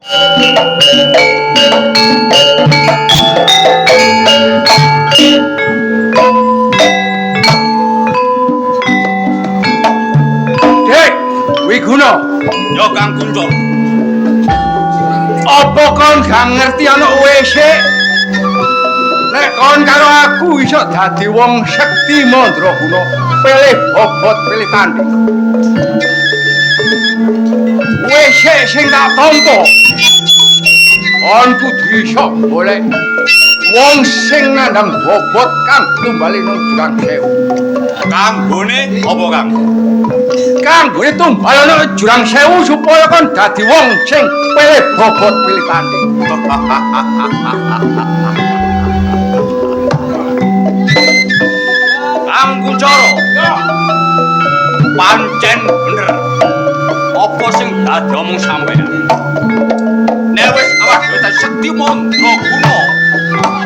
Dek, Wiguna. Yo Kang Kunco. Apa kon gak ngerti ana WC? Nek kon karo aku iso dadi wong sekti mandraguna, pilih bobot pilih tanding. WC sing tak tampa. On kudu iso golek wong sing nandang bobot kang tumbali nang Jurang Sewu. Kanggone apa Kang? Kanggone tumbal nang Jurang Sewu supaya kon dadi wong sing pilih bobot pilih tanding. Kang Kuncoro. Pancen bener. Apa sing dadi omong sampeyan? Nek wis awak dhewe dadi sekti mandraguna.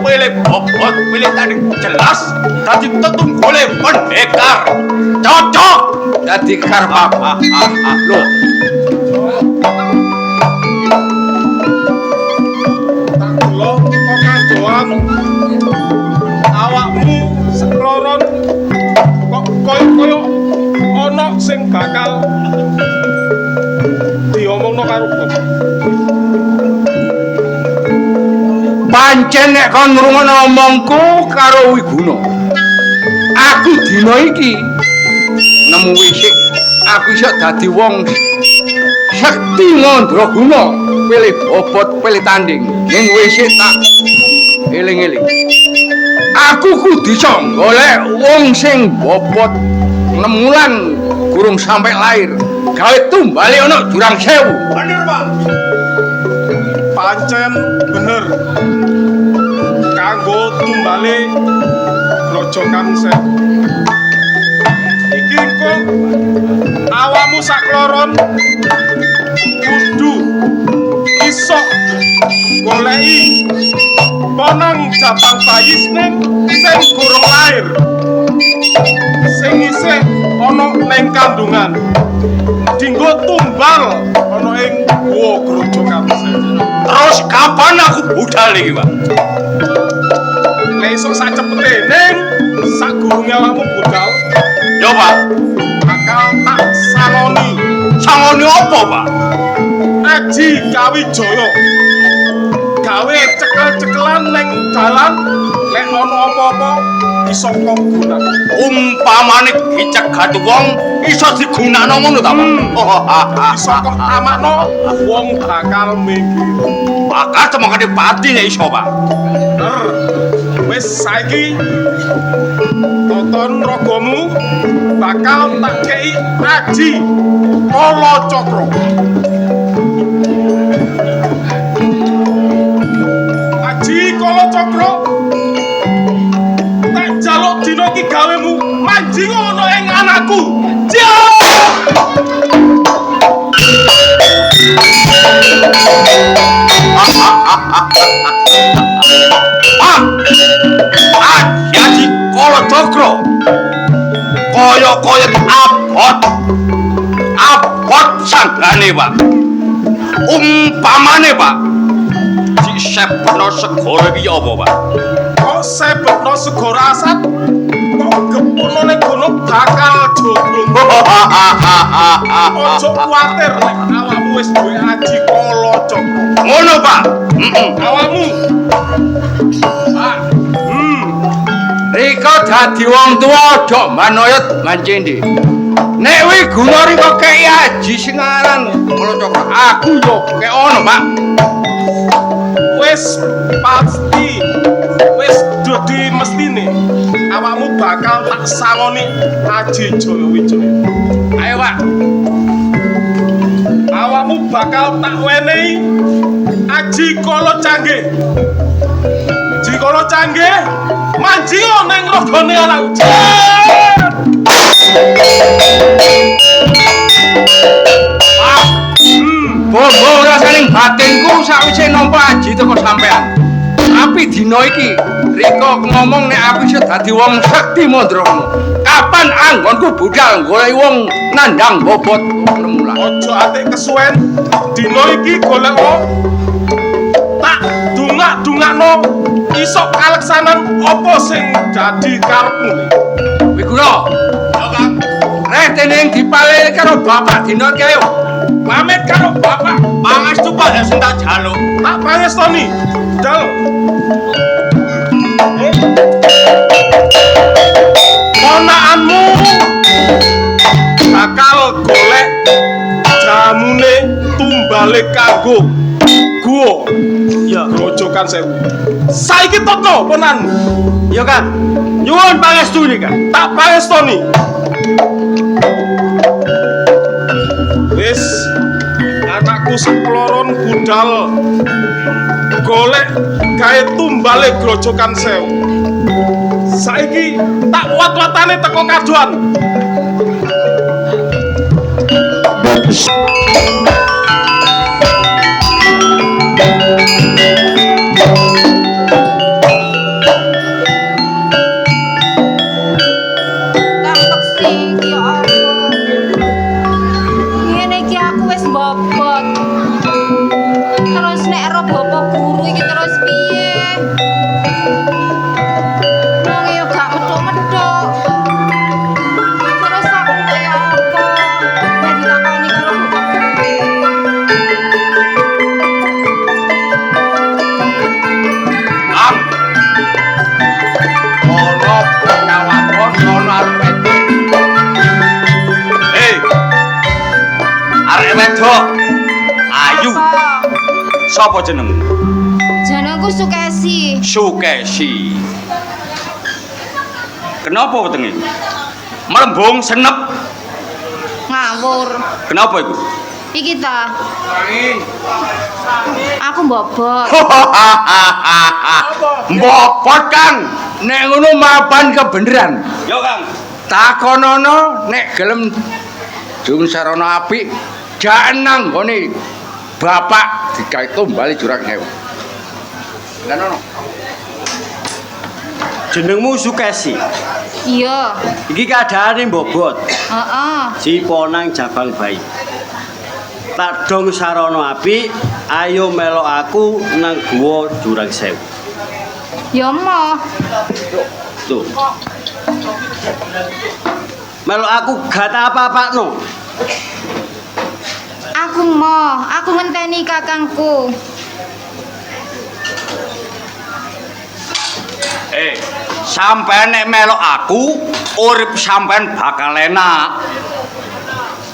Pilih bobot, pilih tanding jelas dadi tetung golek pendekar. Cocok Dadi karep lho. Tak delok kok kadoan awakmu sekloron kok koyo ana sing bakal diomongno karo Bob. Pancen nek kon ngrungokno omongku karo Wiguna. Aku dina iki nemu wisik aku iso dadi wong sekti mandraguna, pilih bobot pilih tanding. Ning wisik tak eling-eling. Aku kudu iso golek wong sing bobot 6 wulan gurung sampai lahir. Gawe tumbali ana Jurang Sewu. bener, Pak. Pancen bener. Kanggo tumbale grojogan Sewu. Iki engko awakmu sakloron kudu iso goleki ponang jabang bayi sing gurung lahir. Sing isih ana ning kandungan. Dinggo tumbal ana ing guwa grojogan Sewu. Terus kapan aku budal iki, Pak? Nek esuk sacepete ning sagurunge awakmu budal, Yo, Pak. bakal tak saloni Sangone apa, Pak? Aji Kawijaya. Gawe cekel-cekelan ning dalan, nek ana apa-apa iso kok gunakan. Umpamane dicegat wong iso digunakno ngono ta, Pak? Iso kok amakno wong bakal mikir. Bakal temokane pati nek iso, Pak. Bener. Wis saiki tonton ragamu bakal tak kei Aji Kala Cakra. Aji Kala Cakra tak jaluk dina iki gawemu manjing ana ing anakku. Aji Kala Cakra. Kaya-kaya abot sanggane, Pak. Umpamane, Pak, disebutno segara iki apa, Pak? Kok sebetno segara asat kok gepukno ning kono bakal joglung. Ojo kuwatir nek awakmu wis duwe Aji Kala Cakra. Ngono, Pak. Awakmu. Pak. Rika dadi wong tuwa aja manoyot mancindi. Nek Wiguna rika kei aji sing aran Kala Cakra, aku yo kek ono, Pak. Wis pasti wis dadi mestine awakmu bakal tak sangoni Aji Jayawijaya. Ayo, Pak. Awakmu bakal tak wenehi Aji Kala Canggih. Aji Kala Canggih manjing ning ragane anakku. Bombo rasaning batinku sakwise nampa aji teko sampean. Tapi dina iki Rika ngomong nek aku iso dadi wong sakti mandraguna. Kapan anggonku budal golek wong nandang bobot 6 wulan. Ojo ate kesuwen dina iki golek tak dungak-dungakno iso kaleksanan apa sing dadi karepmu. Wiguna. Ya Kang. Retene dipalih karo bapak dina iki ayo. Pamit karo bapak. Pangestu Pak sing tak jaluk. Tak pangestoni. Dal. Ponakanmu bakal golek jamune tumbale kanggo guwa ya grojokan sewu. Saiki totno ponan. Ya Kang. Nyuwun pangestu nih Kang. Tak pangestoni. Wis anakku seploron budal golek gawe tumbale grojokan sewu. Saiki tak wat-watane teko kadoan. Ayu. Sapa jenengmu? Jenengku Sukesi. Sukesi. Kenapa wetenge? Melembung senep. Ngawur. Kenapa iku? Iki ta. Aku mbobot. Mbobot Kang. Nek ngono mapan kebeneran. Yo Kang. Takonono nek gelem Jung Sarana apik jak nang gone bapak digawe tumbali jurang sewu. Lah nono. Jenengmu Sukesi. Iya. Iki keadaane mbobot. Heeh. Si Ponang Jabang Bayi. Tak dong sarana apik, ayo melok aku nang guwa Jurang Sewu. Ya moh. Tuh. Melok aku gak apa-apakno. Aku moh, aku ngenteni kakangku. Sampeyan nek melok aku, urip sampeyan bakal enak.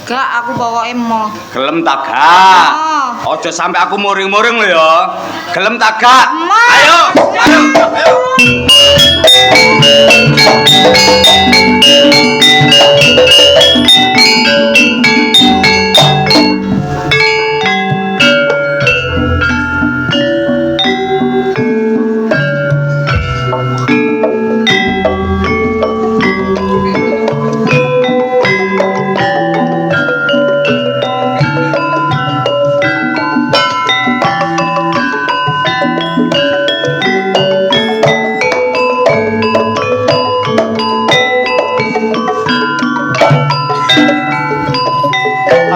Gak, aku pokoke moh. Gelem tak gak? Oh. Aja sampe aku muring-muring lho ya. Gelem tak gak? Ma. Ayo, ayo, ayo.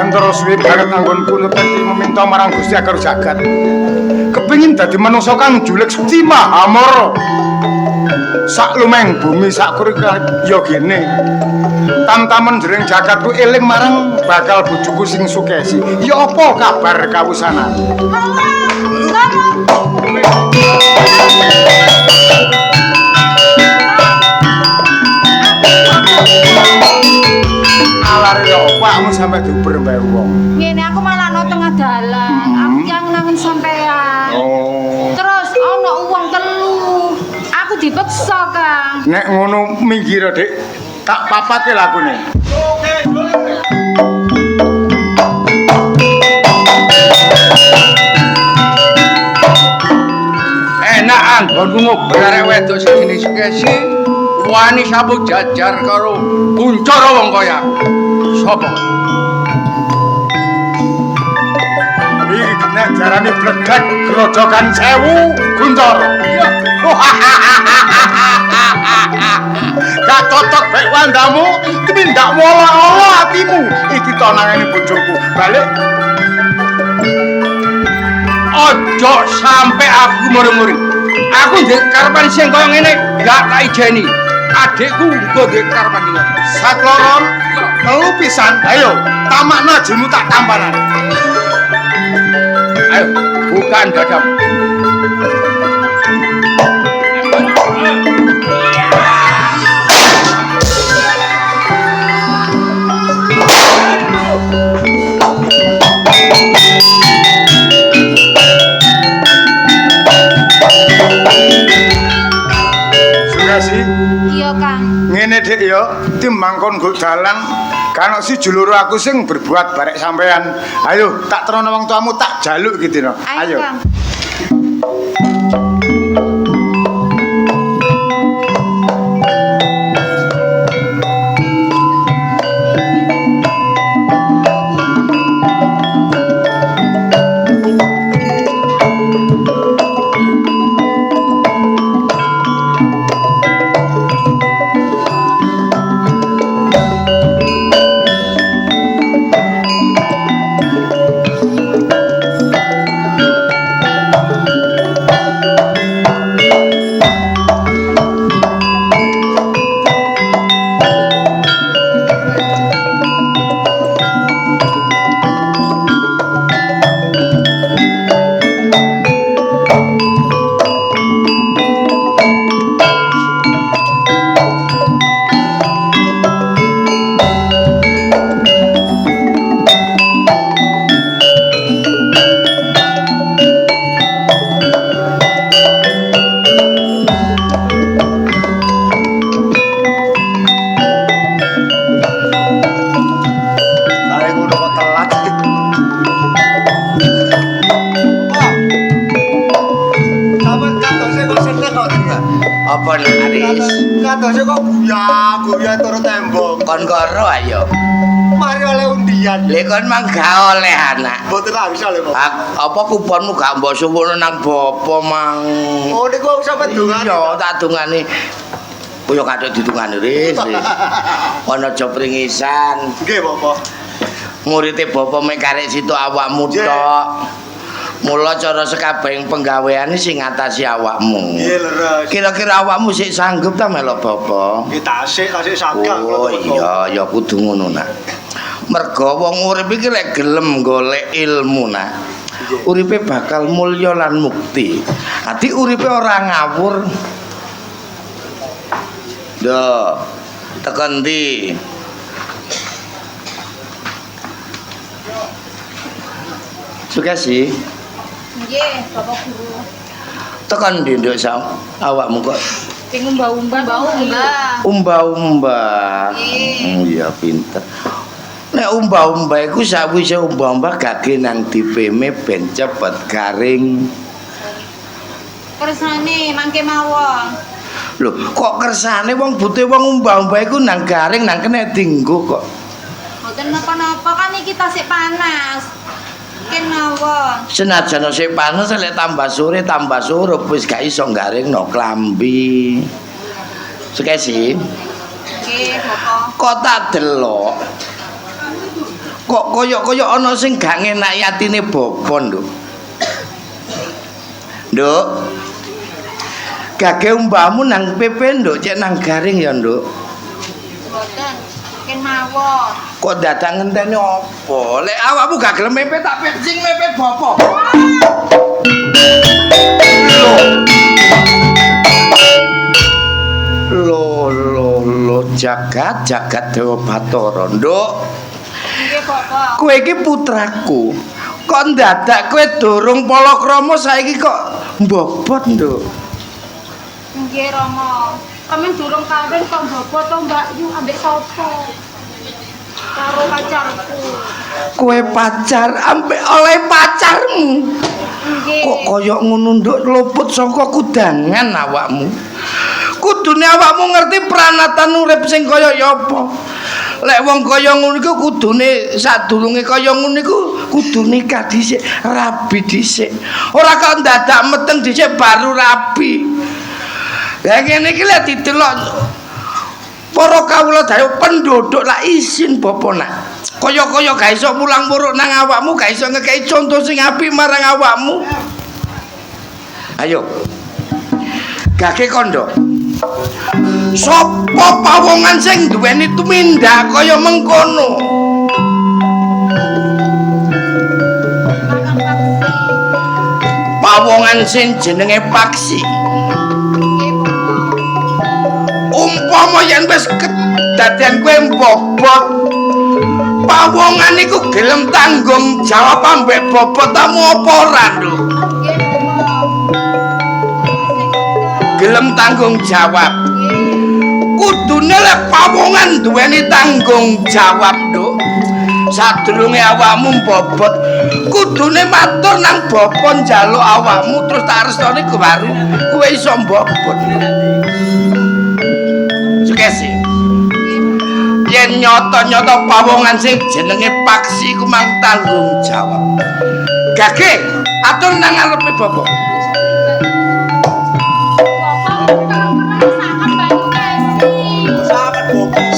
Antara suwi banget anggonku neteki meminta marang Gusti Agar Jagat. Kepingin dadi manungsa kang julik Gusti Mahamara. Sak lumeng bumi sak kurika ya gene. Tam-tamen jering jagatku eling marang bakal bojoku sing Sukesi. Ya apa kabar kawusanan? Alare ya awakmu sampe diuber mbae wong. Ngene aku malah no tengah dalan. Aku yang nangen sampean. Oh. Terus ana uang telu. Aku dipeksa, Kang. Nek ngono minggir, Dik. Tak papate lakune. Enak anggonku ngobrol arek wedok sing jenenge Sukesi. Wani sabuk jajar karo kuncara wong kaya aku. Sopo? Iki nek jarane bledek grojogan sewu Guntara. Gak cocok bae wandamu, tumindak wala-wala atimu. Iki tonangane bojoku. Balik. Ojo sampai aku muring-muring. Aku ndek karepan sing kaya ngene gak tak ijeni. Adikku uga ndek karepan iki. Satloron telu pisan. Ayo, tamakna jimu tak tamparan. Ayo, bukan dadam. Sugasi. Iya, Kang. Ngene Dik ya, timbang kon nggo dalan kan si julur aku sing berbuat barek sampean. Ayo, tak terono wong tuamu tak jaluk gitu no. Ayo, Kang. Apa naris? Katose kok guya turu tembok. Kon karo ayo. Mari oleh undian. Lek kon mang gak oleh anak. Mboten harus oleh, Pak. Apa kuponmu gak mbok suwono nang bapa mang? Oh niku sampe dungan. Iya, tak dungani. Koyo kaduk ditungani wis. Ana aja pringisan. Nggih, Bapak. Murite bapa mek karek situ awakmu tok. Mula cara sekabehing penggaweane sing ngatasi awakmu. Nggih, leres. Kira-kira awakmu sik sanggup ta melok bapa? Nggih, tasik sagak. Oh iya, ya kudu ngono nak. Merga wong urip iki lek gelem golek ilmu nak. Uripe bakal mulya lan mukti. Ati uripe ora ngawur. Duh, tekan ndi? Sugasi. Nggih, Bapak Guru. Tekan ndi nduk awakmu kok Ping umbah-umbah. umbah-umbah. Iya pinter. Nek umbah-umbah iku sawise umbah-umbah gage nang dipeme ben cepet garing. Kersane mangke mawon. Lho, kok kersane wong bute wong umbah-umbah iku nang garing nang kena dinggo kok. Mboten napa-napa kan iki tasik panas. Ken mawon. Senajan sik panas lek tambah sore tambah surup wis gak iso garingno klambi. Sukesi. Nggih, Bapak. Kok tak delok. Kok koyok-koyok ana sing gak ngenaki atine bapa, Nduk. Nduk. Gage umbahmu nang pepe, Nduk, cek nang garing ya, Nduk. Mboten. Ken mawon. Kok dadak ngenteni apa? Lek awakmu gak gelem mepe tak sing mepe bapa. Lo jagat Dewa Bathara, Nduk. Nggih, Bapak. Kowe iki putraku. Kok dadak kowe durung palakrama saiki kok mbobot, Nduk. Nggih, Rama. Kami durung kawin kok mbobot to Mbak Yu ambek sapa? Karo pacarku. Kowe pacar ambek oleh pacarmu. Nggih. Kok kaya ngono nduk luput saka kudangan awakmu. Kudune awakmu ngerti pranatan urip sing kaya apa. Lek wong kaya ngono iku kudune sadurunge kaya ngono iku kudu nikah dhisik, rabi dhisik. Ora kok dadak meteng dhisik baru rabi. Lah ngene iki lek didelok para kawula daya penduduk lak isin bapa nak. Kaya-kaya gak iso mulang muruk nang awakmu, gak iso ngekeki contoh sing apik marang awakmu. Ayo. Gage kondo. Sapa pawongan sing duweni tumindak kaya mengkono? Pawongan sing jenenge Paksi. Umpama yen wis kedadean kowe mbobot, pawongan iku gelem tanggung jawab ambek bobotamu apa ora, Nduk? Gelem tanggung jawab. Kudune lek pawongan duweni tanggung jawab, Nduk. Sadurunge awakmu bobot, kudune matur nang bapa njaluk awakmu terus tak restoni baru kowe iso bobot. Sukesi. Yen nyata-nyata pawongan sing jenenge Paksi ku mang tanggung jawab. Gage, atur nang ngarepe bapa.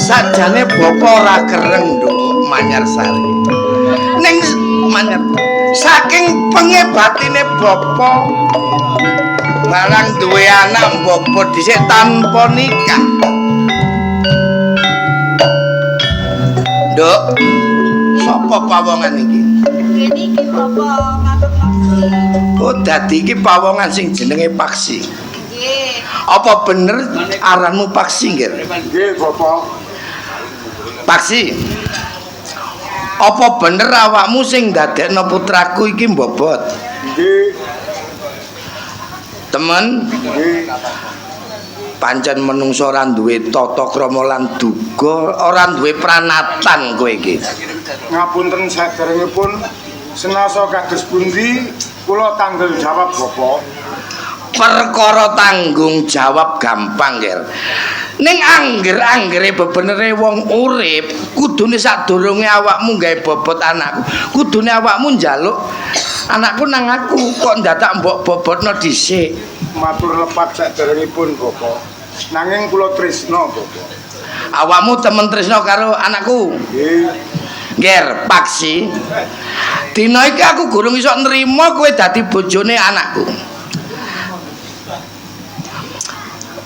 Sajane bapa ora kereng, Nduk, Manyarsari. Ning Manyar saking pengebatine bapa marang duwe anak bapa dhisik tanpa nikah. Nduk, sapa pawongan iki? Iki bapa ngatur Paksi. Oh, dadi iki pawongan sing jenenge Paksi. Nggih. Apa bener aranmu Paksi, nggih? Nggih, Bapak. Paksi. Apa bener awakmu sing ndadekno putraku iki mbobot? Nggih. Temen, Nggih. pancen menungso ora duwe tata krama lan duga, ora duwe pranatan kowe iki. Ngapunten saderengipun senasa kados pundi kula tanggung jawab Bapak. Perkara tanggung jawab gampang, Ger. Ning angger-anggere bebenere wong urip, kudune sadurunge awakmu gawe bobot anakku, kudune awakmu njaluk anakku nang aku, kok ndadak mbok bobotno dhisik. Matur lepat saderengipun Bapak. Nanging kula tresna Bapak. Awakmu temen tresna karo anakku. Nggih. Ger, Paksi. Dina iki aku gurung iso nrimo kowe dadi bojone anakku.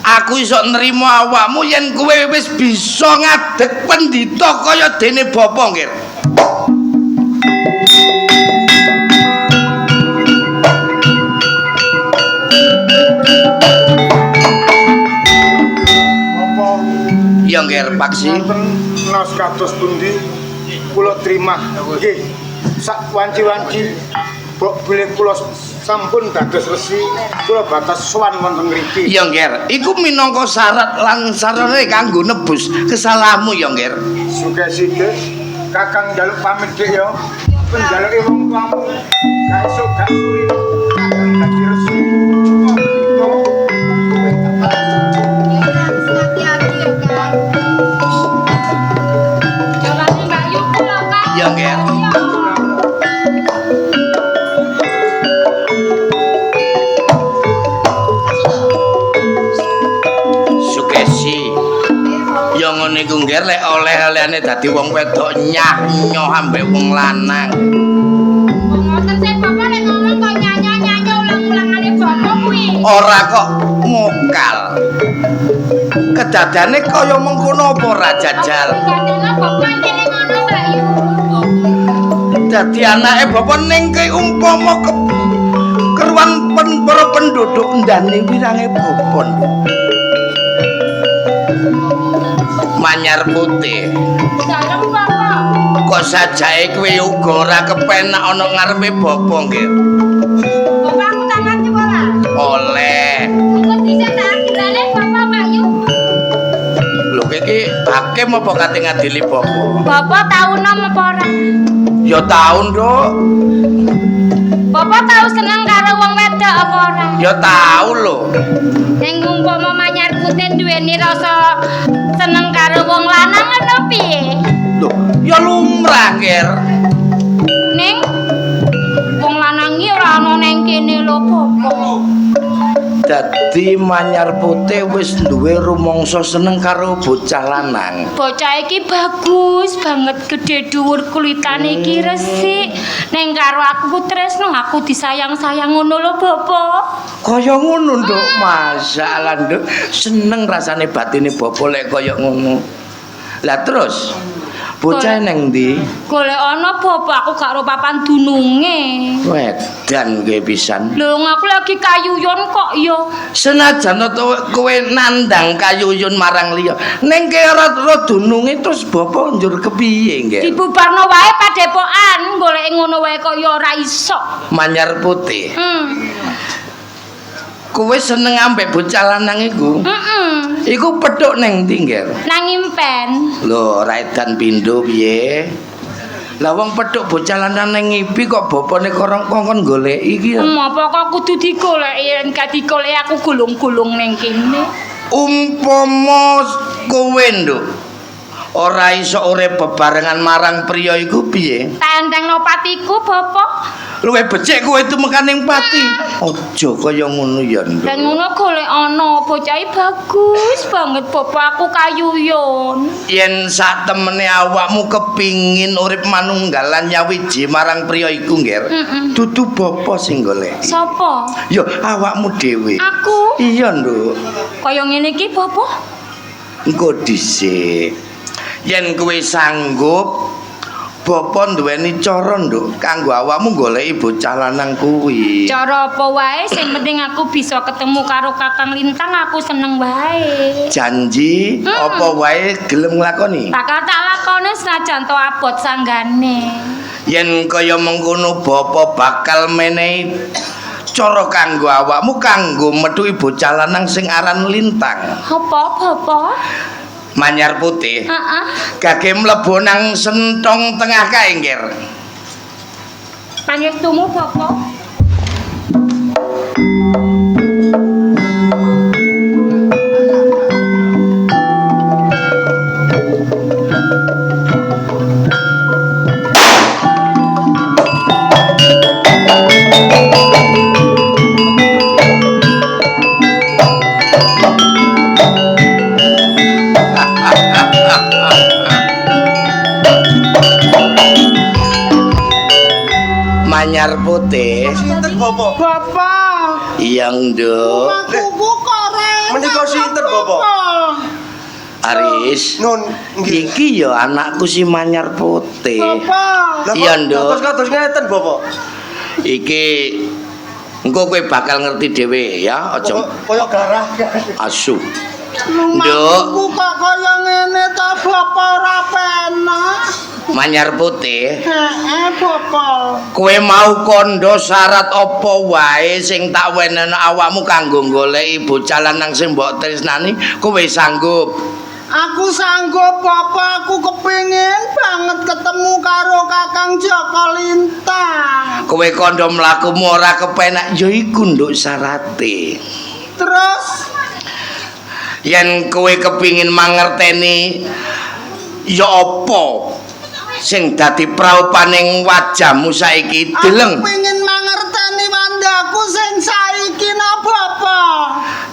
Aku iso nrimo awakmu yen kowe wis bisa ngadeg pendhita kaya dene bapa, Ger. Bapak, Ya, Ger, Paksi. wonten naos kados pundi kula trima. Nggih. Sak wanci-wanci bilih kula sampun dados resi, kula batas sowan wonten mriki. Ya, Ger, iku minangka syarat lan sarane kanggo nebus kesalahanmu, ya, Ger. Sugesti Dik, Kakang njaluk pamit Dik ya. Penjaluke wong tuamu. Gak esuk gak suri. Kakang dadi resi. Hati-hati ya, Kang. Jalane Mbak Yu kula, Kang. Ya, Ger. Sukesi. Ya ngene iku, Ger, lek oleh-olehane dadi wong wedok nyah-nyoh ambek wong lanang. Ngoten sih Bapak nek ngomong kok nyanyi-nyanyi ulang-ulangane Bapak kuwi. Ora kok mokal. Kedadane kaya mengkono apa ora jajal? Kadene Bapak kene ngono Mbak Yu. Dadi anake bapak ning ke umpama keruan para penduduk ndane wirange bopon. Manyar Putih. Dalem Bapak. Kok sajae kowe uga ora kepenak ana ngarepe bapa, nggih. Bapak aku tangan coba lah. Oleh. Kok bisa tak kirane Bapak Mbak Yu. Lho iki hakim apa kate ngadili bapa? Bapak tahu nama apa ora? Ya taun, Nduk. Bapak tahu seneng karo wong wedok apa ora? Ya tau lho. Ning umpama Manyar Putih duweni rasa seneng karo wong lanang ngono piye? Lho, ya lumrah, Ger. Ning wong lanang iki ora ana ning kene lho, Bapak. Dadi Manyar Putih wis duwe rumangsa seneng karo bocah lanang. Bocah iki bagus banget, gede dhuwur kulitane iki resik. Neng karo aku tresno, aku disayang-sayang ngono lho, Bapak. Kaya ngono, Nduk. Masalah, Nduk. Seneng rasane batine Bapak lek kaya ngono. Lah terus bocah neng ndi? Golek ana, Bapak, aku gak ro papan dununge. Wedan kowe pisan. Lho, aku lagi kayuyon kok ya. Senajan kowe nandang kayuyun marang liya, ning kowe ora dununge terus Bapak njur kepiye, nggih? Dibubarno wae padepokan, golek ngono wae kok ya ora iso. Manyar Putih. Kowe seneng ambek bocah lanang iku? Iku pedhok neng ndi, Nger? Nang impen. Lho, ora edan pindho piye? Lah wong pedhok bocah lanang nang ngipi kok bapane kongkon goleki iki ya. Apa kok kudu digoleki, yen gak digoleki aku gulung-gulung ning kene. Umpama kowe, Nduk, ora iso urip bebarengan marang priya iku piye? Tak entengno patiku, Bapak. Luwe becik kowe itu mekaning pati. Aja kaya ngono ya, Nduk. Dan ngono golek ana, bocah bagus banget, Bapak, aku kayuyon. Yen sak temene awakmu kepingin urip manunggalan nyawiji marang priya iku, Nger. Dudu bapa sing golek. Sapa? Ya awakmu dhewe. Aku. Iya, Nduk. Kaya ngene iki, Bapak. Engko dhisik. Yen kowe sanggup, Bapak nduweni cara, Nduk, kanggo awakmu goleki bocah lanang kuwi. Cara apa wae, sing penting aku bisa ketemu karo Kakang Lintang, aku seneng wae. Janji apa wae gelem nglakoni? Bakal tak lakoni senajan to abot sanggane. Yen kaya mengkono Bapak bakal menehi cara kanggo awakmu kanggo methuki bocah lanang sing aran Lintang. Apa, Bapak? Manyar Putih. Heeh. Gage mlebu nang sentong tengah kae, Nger. Pangestumu, Bapak. Manyar Putih. Sinten Bapak? Bapak. Iya, Nduk. Kuku korek. Menika sinten Bapak? Aris. Nun, nggih. Iki ya anakku si Manyar Putih. Bapak. Lah Iya, kok Nduk. kados ngeten Bapak. Iki engko kowe bakal ngerti dhewe ya, aja Kaya garah. asu. Lumaku kok kaya ngene ta, Bapak, ora penak. Manyar Putih. Bapak. Kowe mau kondo syarat apa wae sing tak wenehno awakmu kanggo goleki bocah lanang sing mbok tresnani, kowe sanggup. Aku sanggup, Bapak. Aku kepingin banget ketemu karo Kakang Joko Lintang. Kowe kondo mlakumu ora kepenak ya iku, Nduk, syarate. Terus Yen kowe kepingin mangerteni ya apa sing dadi praupaning wajahmu saiki deleng. aku pengen mangerteni wandaku sing saiki no, Bapak.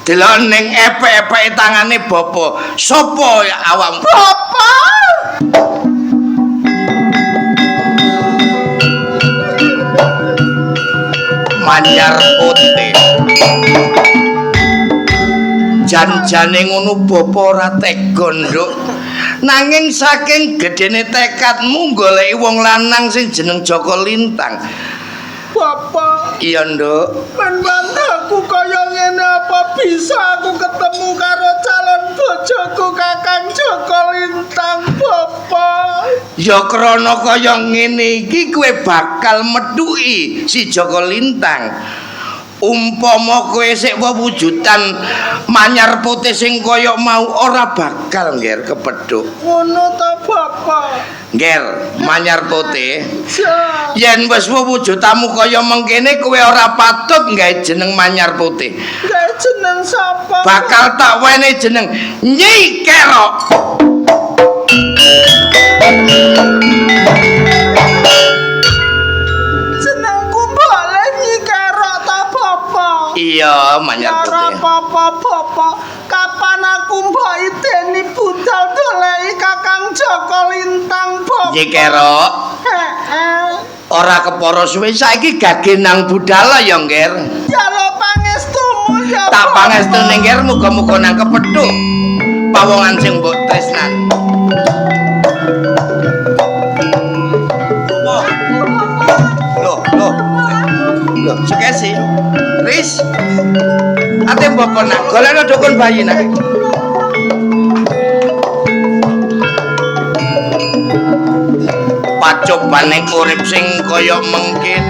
Delok ning epek-epeke tangane Bapak. Sopo awakmu? Bapak. Manyar Putih. Jan-jane ngono Bapak ora tega, Nduk. Nanging saking gedene tekadmu goleki wong lanang sing jeneng Joko Lintang. Bapak, Iya, Nduk. men wandaku kaya ngene apa bisa aku ketemu karo calon bojoku Kakang Joko Lintang, Bapak? Ya krana kaya ngene iki kowe bakal methuki si Joko Lintang. Umpama kowe sik wewujudan Manyar Putih sing kaya mau ora bakal ngger kepethuk. Ngono ta, Bapak? Ngger, Manyar Putih. Ja. Yen wis wewujudamu kaya mengkene kowe ora patut nggae jeneng Manyar Putih. Gawe jeneng sapa? Bakal tak wene jeneng Nyi Kerok. Jenengku boleh Nyi Kerok ta, Bapak? Iya, manyar putih. Apa-apa, kapan aku mbok ideni budal doleki Kakang Joko Lintang, Bapak? Nggih, Kerok. Ora kepara suwe saiki gage nang budal ya, Nger. Jaluk pangestumu ya. Tak pangestune, Nger, muga-muga nang kepethuk pawongan sing mbok tresnani. Loh, Sukesi. Riz. Ate mbok nak golekno dukun bayi nak. Pacobane urip sing kaya mengkin.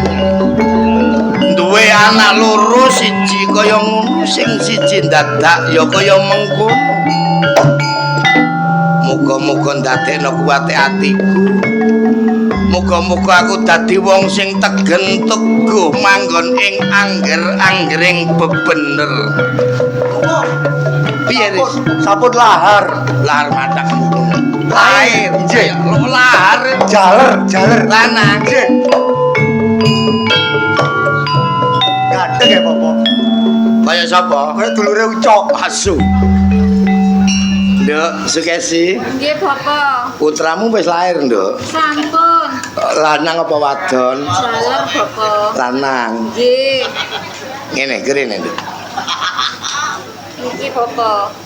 Duwe anak loro siji kaya ngono, sing siji dadak ya kaya mengkono. Muga-muga ndadekno kuwate atiku. Muga-muga aku dadi wong sing tegen teguh manggon ing angger-anggering bebener. Piye Riz? Saput lahar. Lahar matak. Lahir. Nggih, lahar. Jaler. Lanang. Ganteng ya, Bapak. Kaya sapa? Kaya dulure Ucok. Asu. Nduk, Sukesi. Nggih, Bapak. Putramu wis lahir, Nduk. Sampun. Lanang apa wadon? Jaler, Bapak. Lanang. Nggih. Ngene, kene, Nduk. Iki, Bapak.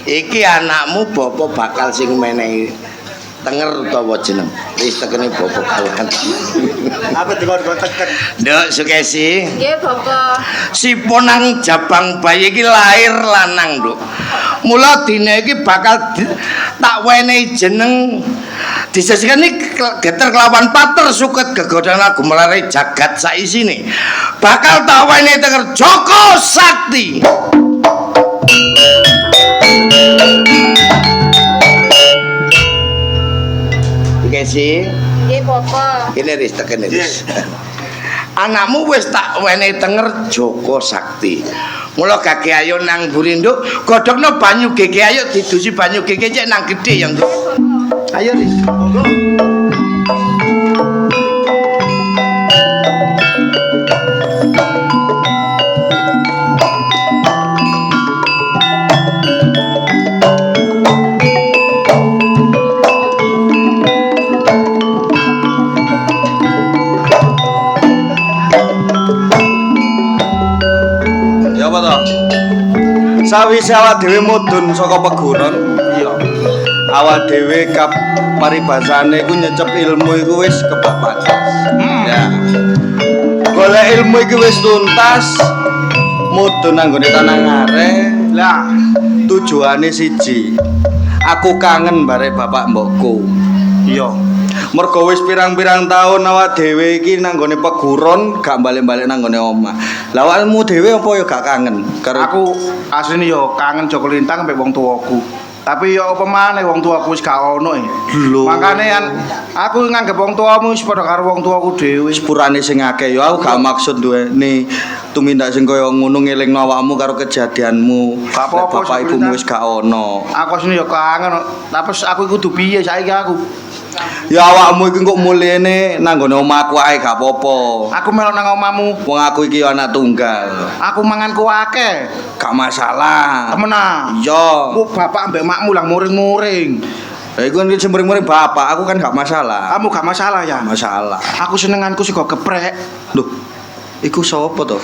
Iki anakmu bapak bakal sing menehi tenger utawa jeneng. Wis tekene bapak kalan. Apa dikon teken? Nduk, Sukesi. Nggih, Bapak. Si ponang jabang bayi iki lahir lanang, Nduk. Mula dina iki bakal tak wenehi jeneng disesikan iki geter kelawan pater suket gegodana gumelare jagat saisine. Bakal tak wenehi tenger Joko Sakti. Sukesi. Nggih, Bapak. Kene Riz tekene Riz. Anakmu wis tak wenehi tenger Joko Sakti. Mula gage ayo nang mburi nduk, godhogno banyu gege ayo didusi banyu gege cek nang gedhe ya, Nduk. Ayo Riz. Monggo. Ya apa to? Sawise awak dhewe mudhun saka peguron, iya. Awak dhewe paribasane iku nyecep ilmu iku wis kebabat. Ya. Golek ilmu iku wis tuntas, mudhun nanggone tanah ngare. Lah, tujuane siji. Aku kangen bare bapak mbokku. Iya. Mergo wis pirang-pirang taun awak dhewe iki nanggone peguron gak balik-balik nanggone omah. Lah awakmu dhewe apa ya gak kangen karo Aku asline yo kangen Joko Lintang mbek wong tuaku. Tapi yo apa maneh wong tuaku wis gak ono e. Lho. Makane aku nganggep wong tuamu wis padha karo wong tuaku dhewe. sepurane sing akeh ya aku gak maksud duweni tumindak sing kaya ngono ngelingno awakmu karo kejadianmu. Gak apa-apa, Bapak ibumu wis gak ono. Aku asline yo kangen, tapi aku kudu piye saiki aku? Ya awakmu iki kok mulene nanggone omahku ae gak apa-apa. Aku melok nang omahmu. Wong aku iki anak tunggal. Aku manganku akeh. Gak masalah. Temenan. Iya. Ku bapak ambek makmu lang muring-muring. Lah iku kan semring-mring bapak, aku kan gak masalah. Kamu gak masalah ya? Gak masalah. Aku senenganku sing kok geprek. Loh. Iku sapa to?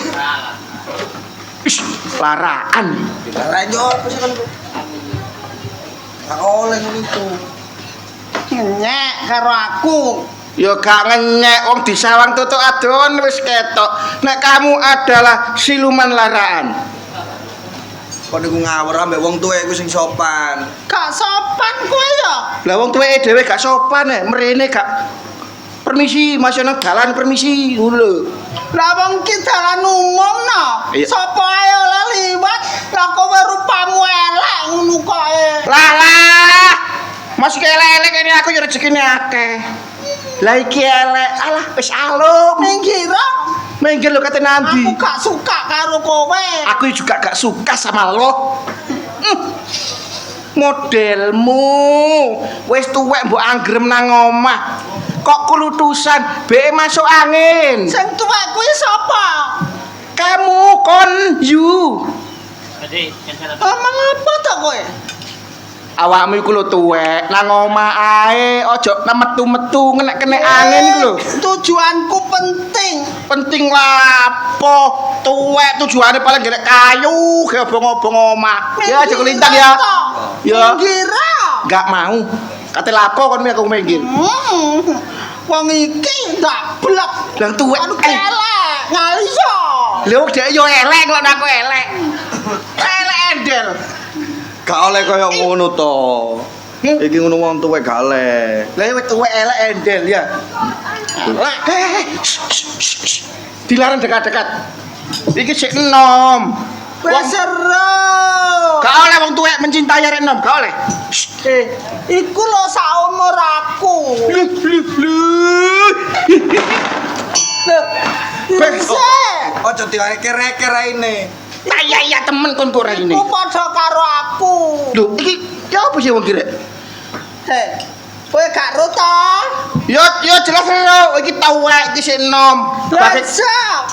Ish, laraan. Laraan yo apa sih kan? Gak oleh ngono iku. Nyek karo aku. Ya gak ngenyek wong disawang tutuk adon wis ketok. Nek kamu adalah siluman laraan. Kok niku ngawur ambek wong tuwek iku sing sopan. Gak sopan kowe ya. Lah wong tuweke dhewe gak sopan mrene gak permisi, masih nang dalan permisi lho. Lah wong ki dalan umum no. Iya. Sopo ae ora liwat, lah kowe rupamu elek ngono kae. Lah. Mas elek-elek ini aku yo rezekine akeh. Lah iki elek, alah wis alum. Minggiro. Minggir lho kate nanti. Aku gak suka karo kowe. Aku juga gak suka sama lo. Modelmu wis tuwek mbok anggrem nang omah. Kok kulutusan, be masuk angin. Sing tuwek kuwi sapa? Kamu kon Yu. Omong apa to kowe? Awakmu iku lho tuwek, nang omah ae, aja metu-metu ngenek-kenek angin iku lho. Tujuanku penting. Penting lapo? Tuwek tujuane paling golek kayu, ge obong-obong omah. Ya aja kelintang ya. Ya. Kira. Enggak mau. Kate lapo kon aku minggir. Wong iki ndak blek. Lah tuwek Elek, ngaliso. Lho dhek yo elek kok aku elek. Elek endel. Gak oleh kaya ngono to. Iki ngono wong tuwek gak oleh. Lah wis tuwek elek endel ya. Lah, dilarang dekat-dekat. Iki sik enom. Wes seru. Gak oleh wong tuwek mencintai arek enom, gak oleh. Iku lho saumur aku. Aja direk-rek raine. Ya temen kon kok raine. Iku padha karo aku. Lho, iki ya apa sih wong kirek? Kowe gak ro to? Ya jelas lho, iki tuwek iki sik enom.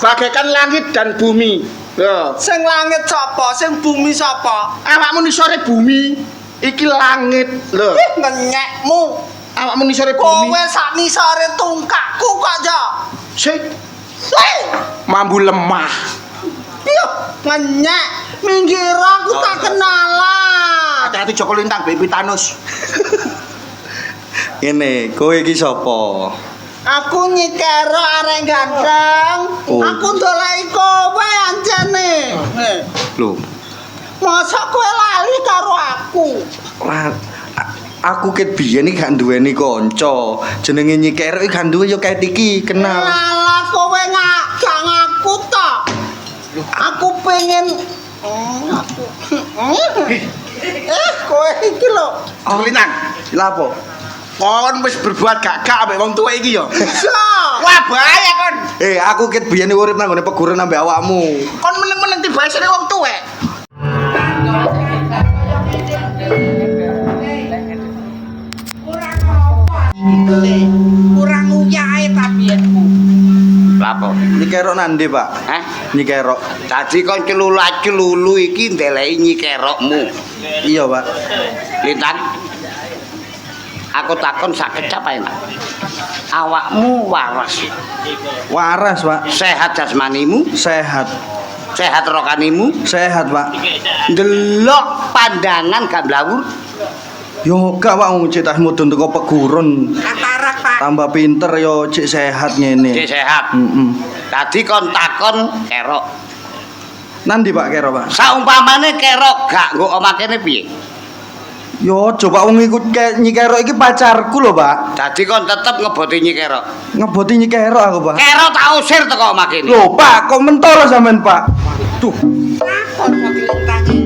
Bagaikan langit dan bumi. Lho, Sing langit sapa? Sing bumi sapa? awakmu nisore bumi, iki langit. Lho, Ngenyekmu. awakmu nisore bumi. Kowe sak nisore tungkakku kok aja. Sik mambu lemah. Yo, ngenyek. Minggir aku tak kenalan. Hati-hati Joko Lintang Baby Thanos. Ngene, kowe iki sapa? Aku nyikero arek ganteng. Oh. Aku ndoleki kowe anjene. Lho, Masa kowe lali karo aku? aku ket biyen iki gak duweni kanca. Jenenge Nyikero iki gak duwe ya ket iki kenal. Lala kowe gak ngaku to. Aku pengen aku. Kowe iki lho. Joko Lintang, Lha apa? kon wis berbuat gak ambek wong tuwek iki ya. Wah, bahaya kon. Aku ket biyen urip nang ngone peguren ambek awakmu. Kon meneng-meneng tiba sene wong tuwek. kurang uyahe tabiatku. Lapo? Nyikero nande, Pak? Hah? Nyikero. Dadi kon celulu iki ndeleki nyikerokmu. Iya, Pak. Lintang. Aku takon sak kecap ae, Pak. Awakmu waras. Waras, Pak. Sehat jasmanimu, Sehat. sehat rohanimu, Sehat, Pak. ndelok pandangan gak blawur. Yo gak Pak citah mudun teko peguron. Katarak, Pak. Tambah pinter yo cek sehat ngene. Cek sehat. Dadi kon takon kerok. Nandi Pak kero, Pak? Saumpamane kerok gak nggo omah kene piye? Yo coba wong ikut Nyikero iki pacarku lho, Pak. Dadi kon tetep ngeboti nyikerok. Ngeboti Nyikero aku, Pak. Kerok tak usir teko omah kene. Lho, Pak, kok mentolo sampean, Pak? Duh, Lakon kok dilintangi.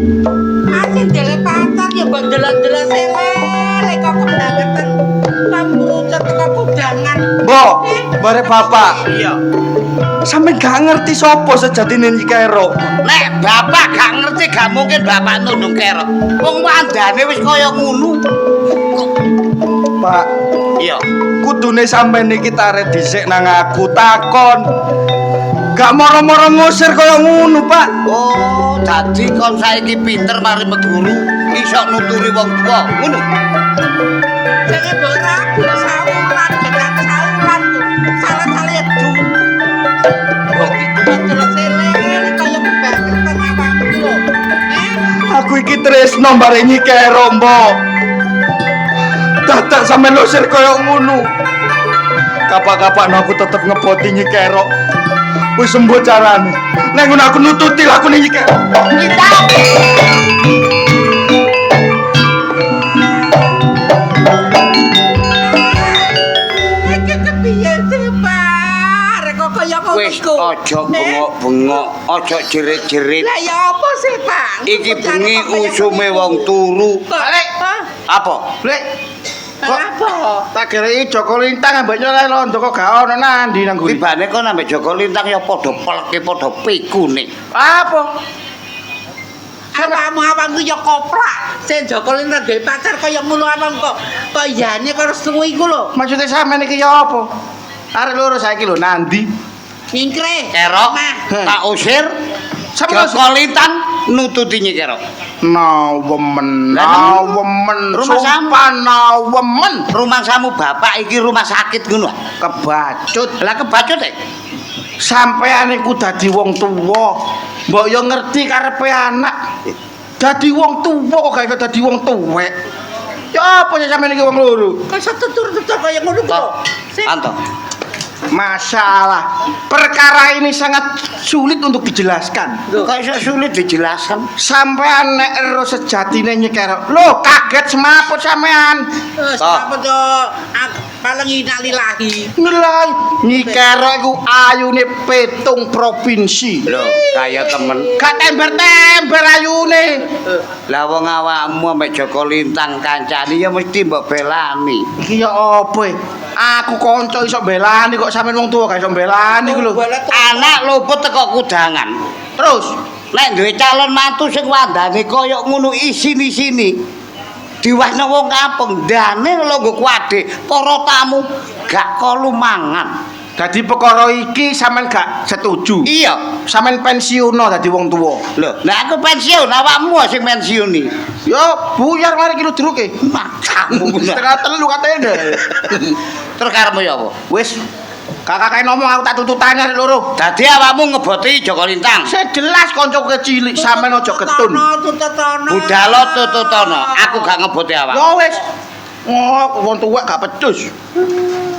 Asih dele pacar ya mbok delok-delok lek kok kebangetan. Lampu teko kudangan. Mbok, bare Bapak. Iya. Sampeyan gak ngerti sapa sejatine Nyikero. Nek bapak gak ngerti gak mungkin bapak nundung kerok. Wong wandane wis kaya ngono. Pak, Iya. kudune sampeyan iki tarik dhisik nang aku takon. Gak moro-moro ngusir kaya ngono, Pak. Oh, dadi kon saiki pinter mari meguru, iso nuturi wong tuwa. Ngono. Jange mbok ragu saulan dengan saulan. Salah-salah edu. Kok delok selele kaya kebangetan awakmu lho. Aku iki tresno bare Nyikero, Mbok. Dadak sampeyan ngusir kaya ngono. Kapan-kapan aku tetep ngeboti Nyikero. Wis sembuh carane. Nek ngono aku nututi lakune Nyikero. Iki kepiye sih, Pak? Rek kok kaya ngono Wis aja bengok-bengok, aja jerit-jerit. Lah ya apa sih, Pak? Iki bengi usume wong turu. Balik. Apa? Lek, Apa? tak kira Joko Lintang ambek nyoleh londo kok gak ono nandi nang guri. Tibane kon ambek Joko Lintang ya padha peleke padha pikune. Apa? Awakmu ya koprak. Sing Joko Lintang gawe pacar kaya ngono awakmu kok yane karo suwi iku lho. Maksudnya sampean iki ya apa? Arek loro saiki lho nandi. Nyingkre. Kerok Mah. tak usir Joko Lintang nututi Nyi Kero. Nawemen, Rumangsamu bapak iki rumah sakit ngono. kebacut. Lah kebacut e. Sampeyan iku dadi wong tuwa. Mbok yo ngerti karepe anak. Dadi wong tuwa kok gak iso dadi wong tuwek. Ya apa sih sampeyan iki wong loro? Kok iso tutur-tutur kaya ngono kok. Anto. Masalah perkara ini sangat sulit untuk dijelaskan. Kok iso sulit dijelaskan? Sampean nek ero sejatine nyekero. Lho, kaget semaput sampean. Apa to? Paling inalilahi. Nilai nyekero iku ayune 7 provinsi. Lho, kaya temen. Gak tember-tember ayune. Lah wong awakmu ambek Joko Lintang kancane ya mesti mbok belani. Iki ya opo e? Aku kanca iso belani kok sampean wong tuwa gak iso belani iku lho. Anak luput teko kudangan. Terus Nek duwe calon mantu sing wandane kaya ngono isini-sini. Diwasno wong kampung, dane longgo kuwade, para tamu gak kolu mangan. dadi perkara iki sampean gak setuju. Iya, Sampean pensiuno dadi wong tuwa. lho, nek aku pensiun, awakmu sing pensiuni. Yo buyar mari kilo druke. Matamu. Setengah telu katene. Terus karepmu ya apa? Wis kakak ngomong aku tak tututane loro. Dadi awakmu ngeboti Joko Lintang. Saya jelas kanca kecilik sampean aja ketun. Budalo tututono, aku gak ngeboti awak. Yo wis. Oh, wong tuwek gak pecus.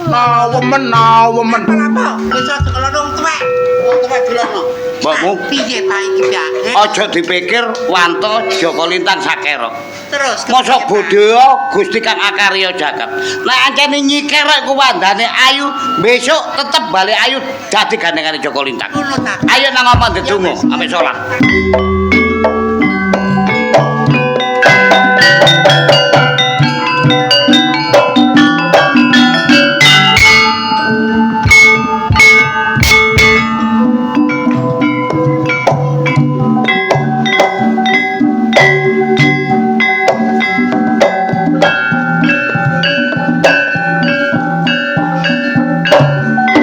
Nah, women. Apa? Wis aja kalau wong tuwek. Wong tuwek gelono. Mbokmu Piye ta iki piye? aja dipikir wanto Joko Lintang sakero. Terus Mosok budaya Gusti Kang Akarya jagat. Nek ancene nyiker iku wandane ayu, besok tetep balik ayu dadi gandengane Joko Lintang. ngono ta. Ayo nang omah ndedonga ambek salat.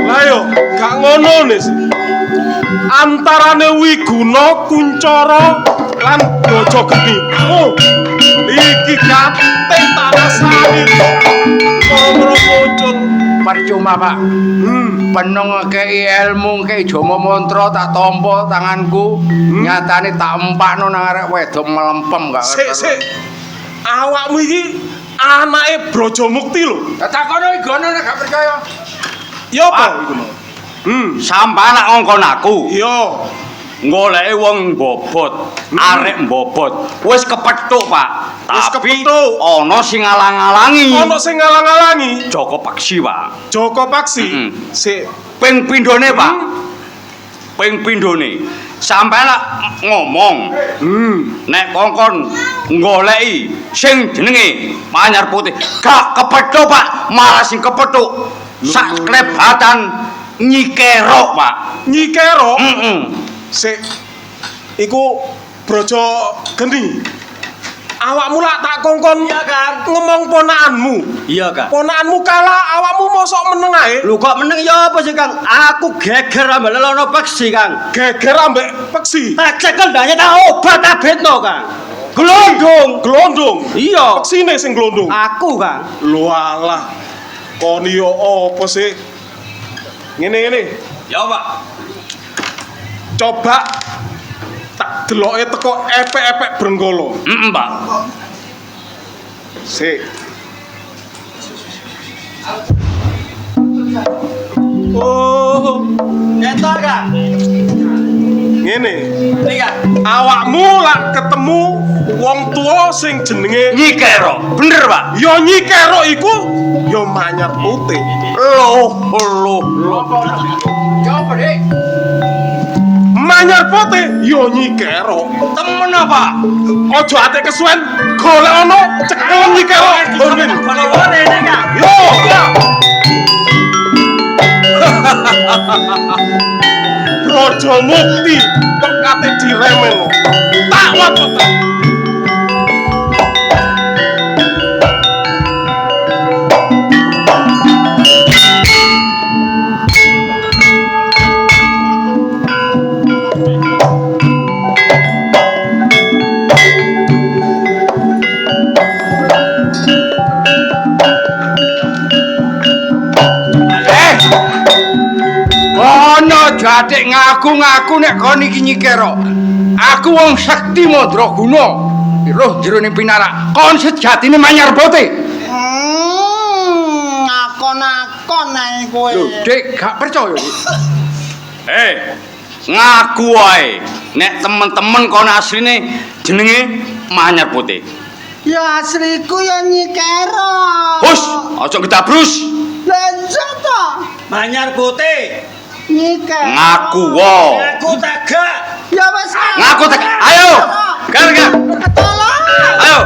Lah yo, gak ngono nis. Antarane Wiguna, Kuncoro lan Brajageni. Oh, iki ganteng tak rasani. Ora muncul. Percuma, Pak. Peneng kei ilmu kei Jama Mantra tak tampa tanganku. Nyatane tak empakno nang arek wedok melempem gak. Sik. Awakmu iki anake Brajamukti lho. Takono iki gono nek gak percaya. Ya apa Pak. iku? Sampeyan nak ngongkon aku. Iya. Goleki wong bobot, arek bobot. Wis kepethuk, Pak. Wis Tapi kepethuk. ana sing ngalang-alangi. Ono sing ngalang-alangi. Joko Paksi, Pak. Joko Paksi. Mm-mm. Sik. Ping pindhone, Pak. Ping pindhone. Sampeyan nak ngomong, nek kongkon goleki sing jenenge Manyar Putih, gak kepethuk, Pak. Malah sing kepethuk sak klebatan Nyikero, Pak. Nyikero. Heeh. Sik. Iku Brajageni. Awakmu lak tak kongkon ngomong ponakanmu. Iya, Kak. Ponakanmu kalah awakmu mosok meneng ae. Lho kok meneng ya apa sih, Kang? Aku geger ambek lelono peksi, Kang. Geger ambek peksi. Tak cekel ndanya tak obat abetno, Kang. Glondong. Iya. Peksine sing glondong. Aku, Kang. Lho alah. Kon yo apa sih? Ngene. Ya, Pak. Coba tak deloke teko epek-epek Brenggolo. Pak. Sik. Oh, Nyetok, Kang. ngene. Iya. Awakmu lak ketemu wong tua sing jenenge Nyikero. Bener, Pak. ya Nyikero iku ya Manyar Putih. Loh. Coba deh. Manyar Putih ya Nyikero. Temen apa? Ojo ate kesuwen golek ono cekel Nyikero. Ngono. Boleh-boleh ini, Kang. Yo. Brajamukti kok kate diremen. Tak watot. adik ngaku-ngaku nek kon iki nyikira. Aku wong sakti Mandraguna. Roh jerone pinarak. Kon sejatine manyar bote. Akon-akon ae kowe. Lho, Dik, gak percaya. Ngaku wae. Nek temen-temen kon asline jenenge Manyar Putih. Ya asliku ya nyikero. Hus, aja getabrus. Lah to? Manyar Putih. Nyikero. Ngaku wae. Aku tagak. Ya wis. Ngaku tak. Ayo. Gar. Tolong. Ayo.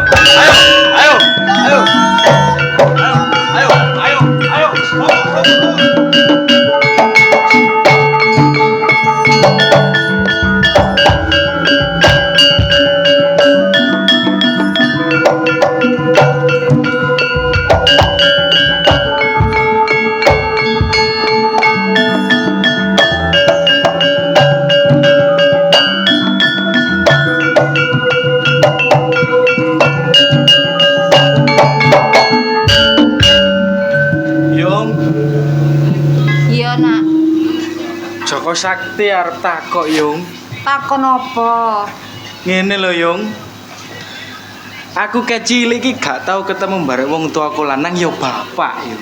Yung, Iya, Nak. Joko Sakti arep takok Yung. Takon apa? Ngene lho Yung. Aku kecilik iki gak tau ketemu bareng wong tuaku lanang ya bapak yo.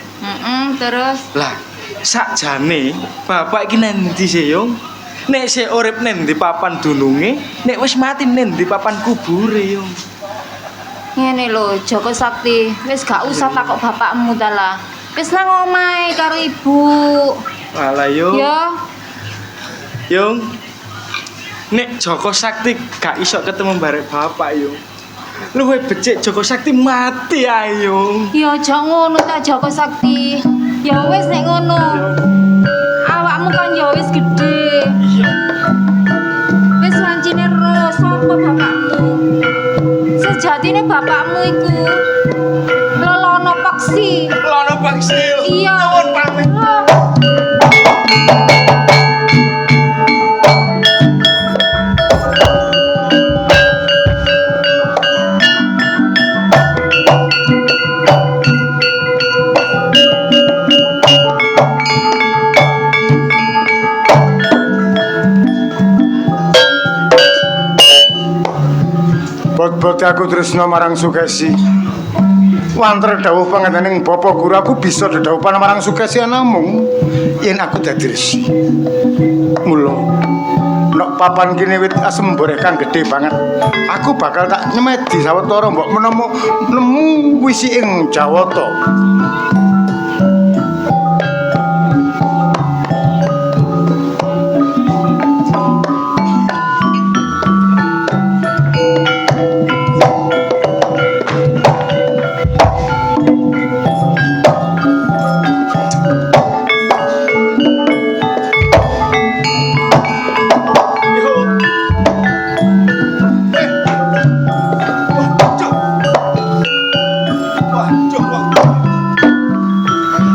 Terus Lah, sakjane bapak iki nendi sih Yung? Nek sik urip nendi papan dununge, nek wis mati nendi papan kubure Yung. ngene lho, Joko Sakti, wis gak usah takok bapakmu ta lah. Wis nang omahe karo ibu. Alah Yung. Ya, Yung. Nek Joko Sakti gak iso ketemu bareng bapak Yung. Luwe becik Joko Sakti mati ae Yung. ya aja ngono ta Joko Sakti. Ya wis nek ngono. Awakmu kan ya wis gedhe. Iya. Wis wancine ro sapa bapakmu. Sejatine bapakmu iku lelono peksi. Lono paksi. Iya. Nuwun pamit. Bot-bot aku tresna marang Sukesi. Wanter dawuh pangandaning Bapa Guru aku bisa dedhawuh marang Sukesi namung yen aku dadi resi. Mula nek papan kene wit asem boreh kang gedhe banget. Aku bakal tak nyemedi sawetara mbok nemu wisi ing Jawata.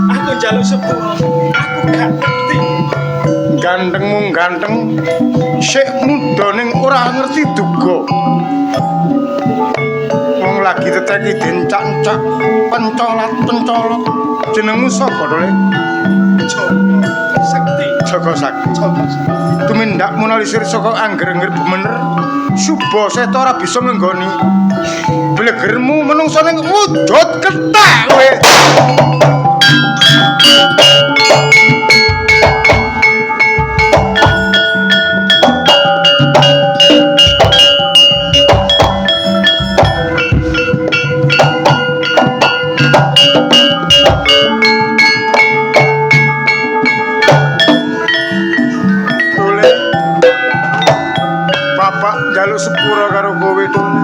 Aku njaluk sepuro. Aku gak ngerti. Gantengmu ganteng, sik muda ning ora ngerti duga. Wong lagi teteki dencak-encak, pencolat-pencolot. Jenengmu sapa to, Le? Joko Sakti. Tumindak munalisir saka angger-angger bener. Suba seta ora bisa ngenggoni. Blegermu menungso ning wujud kethek kowe. Tole. Bapak njaluk sepura karo kowe Tole.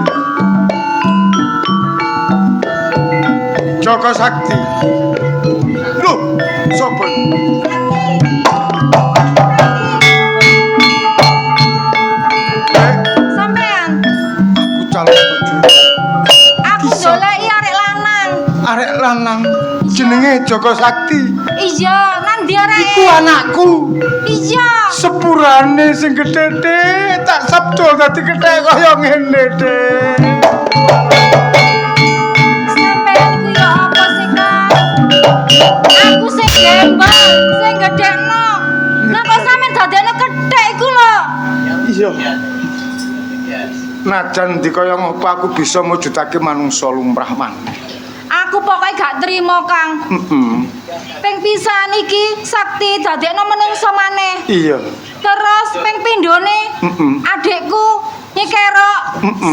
Joko Sakti. Loh, sapa? sampean. Aku calon bojo. Aku goleki arek lanang. Arek lanang jenenge Joko Sakti. Iya, nang ndi areke? Iku anakku. Iya. Sepurane sing gedhe tak sabdo dadi kethek kaya ngene, Dik. Sampean iku ya apa sih, Kang? Aku sing gembal, sing gedhekno. Napa sampean dadekno Iya. Najan dikaya ngopo aku bisa mujudake manungsa lumrah maneh. Aku pokoknya gak terima, Kang. Ping pisan iki sakti dadekno menungso maneh. Iya. Terus ping pindhone adikku Nyi Kerok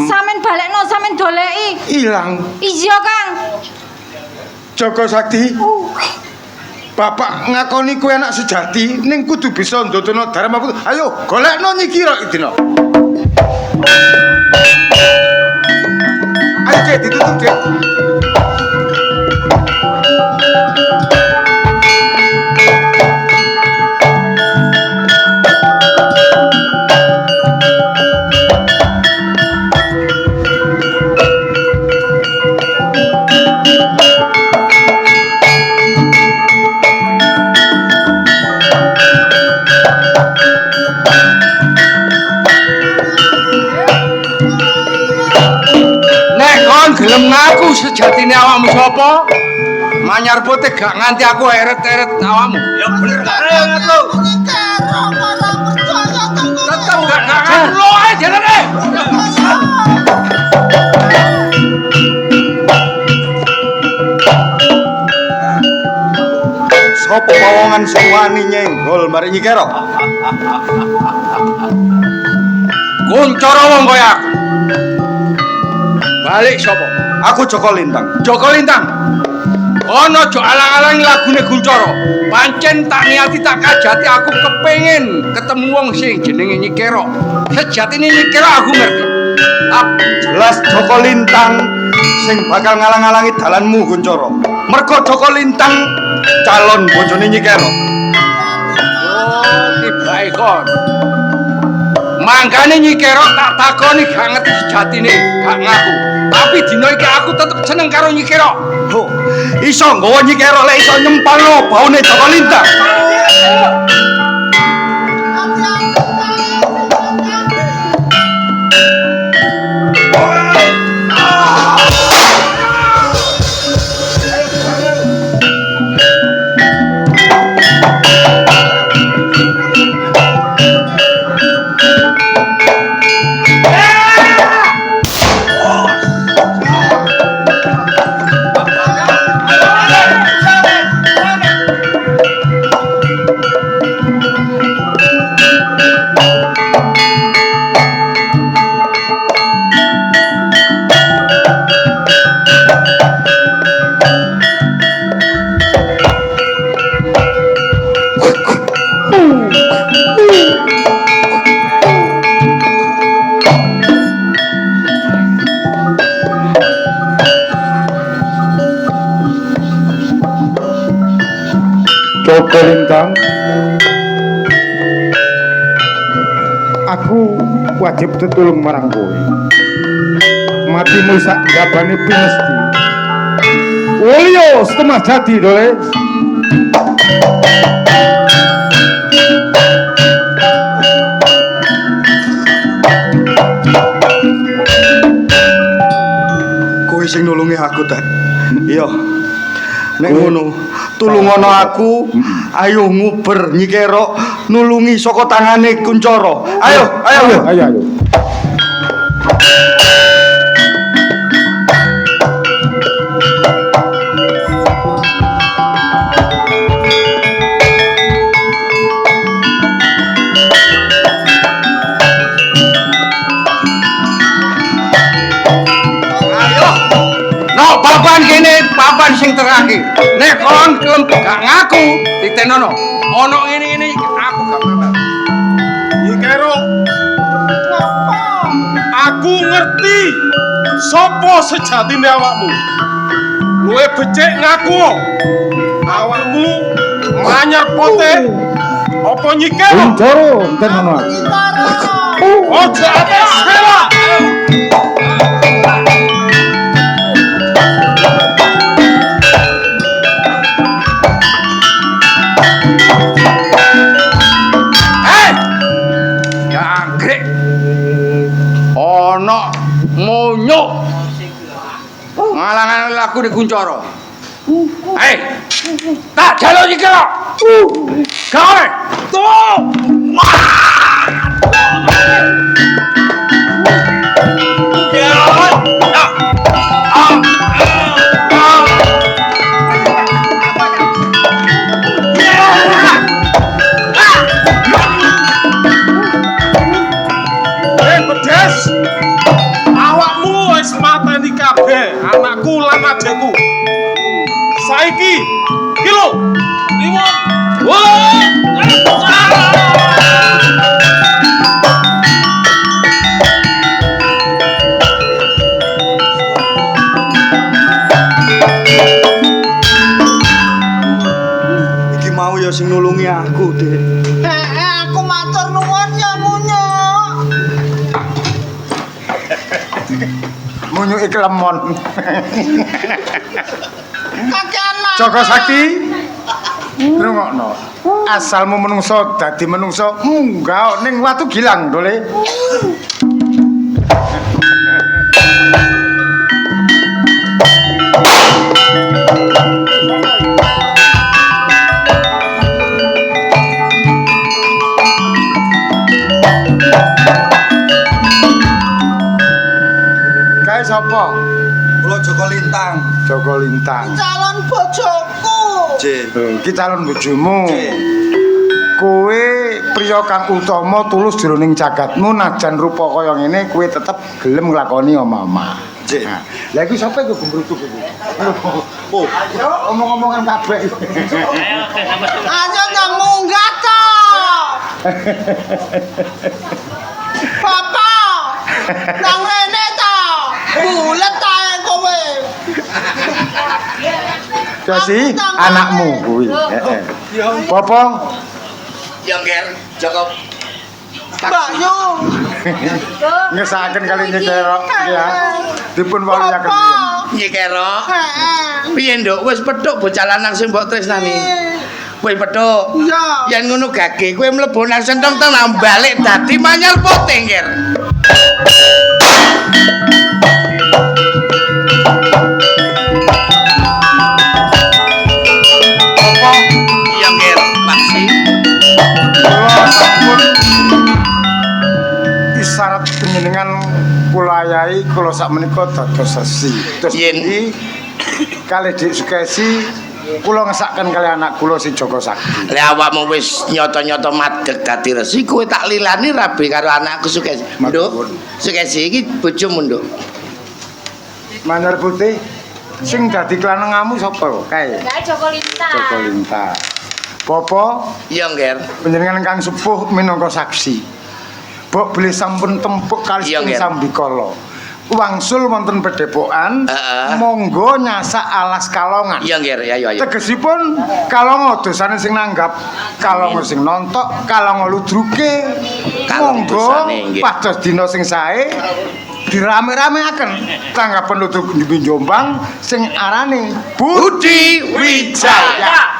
sampean balekno sampean doleki. Ilang. Iya, Kang. Joko Sakti. Bapak ngakoni kowe anak sejati ning kudu bisa ndotono Dharma Putra. Ayo golekno Nyi Kerok iki dina. Ayo Cek ditutup Cek. Gelem ngaku sejatine awakmu sapa? Manyar putih gak nganti aku eret-eret awakmu. Ya bener aku. Tetep gak ngaku ae jenenge. Sopo pawongan sing wani nyenggol mari Nyi Kerok? Kuncoro wong kaya aku. Balik sapa? Aku Joko Lintang. Joko Lintang. Ono aja alang-alang lagune Kuncoro. Pancen tak niati tak kajati aku kepengin ketemu wong sing jenenge Nyi Kerok. Sejatine Nyi Kerok aku ngerti. Jelas Joko Lintang sing bakal ngalang-alangi dalanmu Kuncoro. Mergo Joko Lintang calon bojone Nyi Kerok. Oh, tibae kon. Mangkane Nyi Kerok tak takoni gak ngerti sejatine, gak ngaku. Tapi dina iki aku tetep seneng karo Nyi Kerok. Ho, iso nggawa Nyi Kerok lek iso nyempalno baune Joko Lintang. Joko Lintang, aku wajib tetulung marang kowe. Matimu sak jabane pinesti. Ulio setengah jati dole. Kowe sing nulungi aku ta. Iya. Nek ngono, tulungono aku, ayo nguber Nyi Kerok nulungi saka tangane Kuncoro. Ayo, ayo. Ayo. Papan kene, papan sing terakhir. Nek kon kelem gak ngaku, ditenono. Ono ngene-ngene aku gak memel. Nyi Kerok. Aku ngerti sapa sejatine awakmu. Luwe becik ngaku. Awakmu manyar pote. Apa Nyi Kerok? Kuncoro enten ngono. Ojo atas bela. Ono monyok ngalang-alang aku di Kuncoro. Tak jalur Nyi Kerok. Gawe. Tuh. Bedes. Awakmu wis mateni kabeh anakku lan adekku. Saiki iki lho. Limon. Iki mau ya sing nulungi aku, Dik. Aku matur nuwun ya Munyo. Munyu iki lemon. Kakean mangan. Joko Sakti. Rungokno. Asalmu menungso dadi menungso munggah ning watu gilang, Dole. Kae sapa? Kula Joko Lintang. Joko Lintang. Calon bojoku. J. Iki calon bojomu. J. Kowe priya kang utama tulus jroning jagatmu najan rupa kaya ngene kowe tetep gelem nglakoni omah-omah. J. Nah, lah iki sapa iku gumrutuk iku? Oh, omong-omongan kabeh. Ayo ta munggah to. Papa. Nang rene to. Bulet ae kowe. Jadi anakmu kuwi. Heeh. Apa? Ya Nger, Joko. Mbak Yu. Ngesaken kali nyekerok ya. Dipun waliaken riyen. Nyekero. Heeh. Piye nduk wis petuk bocah lanang sing mbok tresnani? Kowe petuk. Ya. Yen ngono gage kowe mlebu nang sentong tenan balik dadi manyar putih, Nger. Apa? Iya, Nger, maksi. Kula sampun isyarat panjenengan kula ayahi kula sakmenika dados resi. Terus Yen. iki kalih Dik Sukesi kula ngesaken kali anak kula si Joko Sakti. Lah awakmu wis nyata-nyata madeg dadi resi kowe tak lilani rabi karo anakku Sukesi. Nduk, Sukesi iki bojomu, Nduk. Manyar putih sing dadi klanengamu sapa kae? Ya Joko Lintang. Joko Lintang. Popo Iya, Nger. panjenengan kang sepuh minangka saksi. Bok beli sampun tempuk kali Iya, ing Nger. Sambikala. Wangsul wonten Padepokan, Heeh. monggo nyasak alas Kalongan. Iya, Nger, ayo ayo. Tegesipun kalongo dosane sing nanggap, kalongo sing nontok, kalongo ludruke. Kalongo Monggo dosane, nggih. pados dina sing sae dirame-rameaken tanggapan ludruk di Jombang sing arane Budi Wijaya.